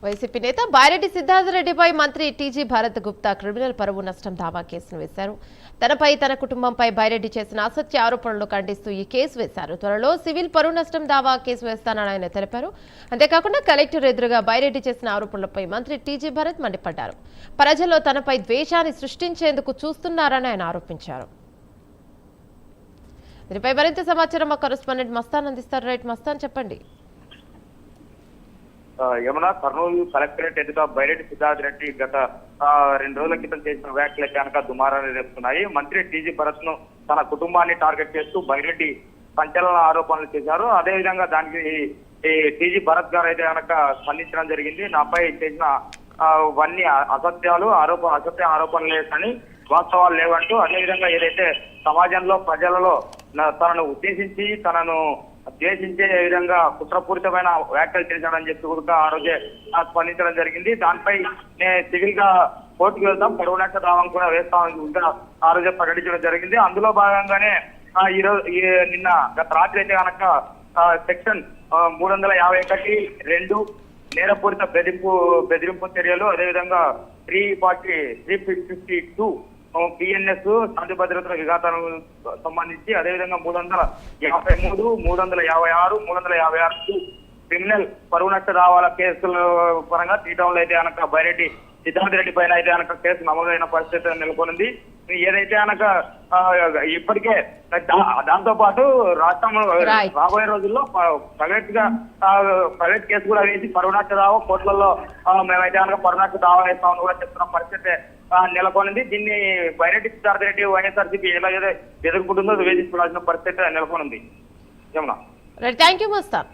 YCP నేత బారెడ్డి సిద్ధార్థరెడ్డిపై మంత్రి TG Bharat Gupta criminal పరువు నష్టం దావా కేసును వేశారు. తనపై తన కుటుంబంపై బైరెడ్డి చేసిన అసత్య ఆరోపణలు ఖండిస్తూ ఈ కేసు వేశారు. త్వరలో సివిల్ పరువు నష్టం దావా కేసు వేస్తానని ఆయన తెలిపారు. అంతేకాకుండా కలెక్టర్ ఎదురుగా బైరెడ్డి చేసిన ఆరోపణలపై మంత్రి టీజీ భారత్ మండిపడ్డారు. ప్రజల్లో తనపై ద్వేషాన్ని సృష్టించేందుకు చూస్తున్నారని ఆయన ఆరోపించారు. దీనిపై మరింత సమాచారం మా కరెస్పాండెంట్ మస్తాన్ అందిస్తారు. రైట్ మస్తాన్, చెప్పండి. యమున కర్నూలు కలెక్టరేట్ ఎదుట బైరెడ్డి సిద్ధార్థరెడ్డి గత 2 రోజుల క్రితం చేసిన వ్యాఖ్యలు కనుక దుమారాన్ని రేపుతున్నాయి. మంత్రి టీజీ భరత్ ను తన కుటుంబాన్ని టార్గెట్ చేస్తూ బైరెడ్డి సంచలన ఆరోపణలు చేశారు. అదేవిధంగా దానికి ఈ టీజీ భరత్ గారు అయితే కనుక స్పందించడం జరిగింది. నాపై చేసిన అన్ని అసత్య ఆరోపణలే కానీ వాస్తవాలు లేవంటూ, అదేవిధంగా ఏదైతే సమాజంలో ప్రజలలో తనను ఉద్దేశించి తనను ద్వేషించే విధంగా కుట్రపూరితమైన వ్యాఖ్యలు చేశాడని చెప్పి కూడా ఆ రోజే స్పందించడం జరిగింది. దానిపై నేను సివిల్ గా కోర్టుకు వెళ్తాం, పొడవు నష్ట దావాను కూడా వేస్తామని కూడా ఆ రోజే ప్రకటించడం జరిగింది. అందులో భాగంగానే ఈ రోజు నిన్న గత రాత్రి అయితే కనుక సెక్షన్ 351(2) నేరపూరిత బెదిరింపు చర్యలు, అదేవిధంగా 352 పిఎన్ఎస్ శాంతి భద్రతల విఘాతాలకు సంబంధించి, అదేవిధంగా 353, 356, 356 క్రిమినల్ పరువు నష్ట దావాల కేసుల పరంగా తీయడంలో అయితే కనుక బైరెడ్డి సిద్ధార్థరెడ్డి పైన అయితే కనుక కేసు నమోదైన పరిస్థితి నెలకొంది. ఏదైతే కనుక ఇప్పటికే దాంతో పాటు రాష్ట్రంలో రాబోయే రోజుల్లో ప్రైవేట్ కేసు కూడా వేసి పరువు నష్ట దావా కోర్టులలో మేమైతే కనుక పరువు నష్ట దావా వేస్తామని కూడా చెప్తున్న పరిస్థితి నెలకొనింది. దీన్ని బైరెడ్డి సిద్ధార్థరెడ్డి వైఎస్ఆర్సీపీ ఎలా ఎదుర్కొంటుందో వేధించుకోవాల్సిన పరిస్థితి నెలకొనింది. Thank you Mastan.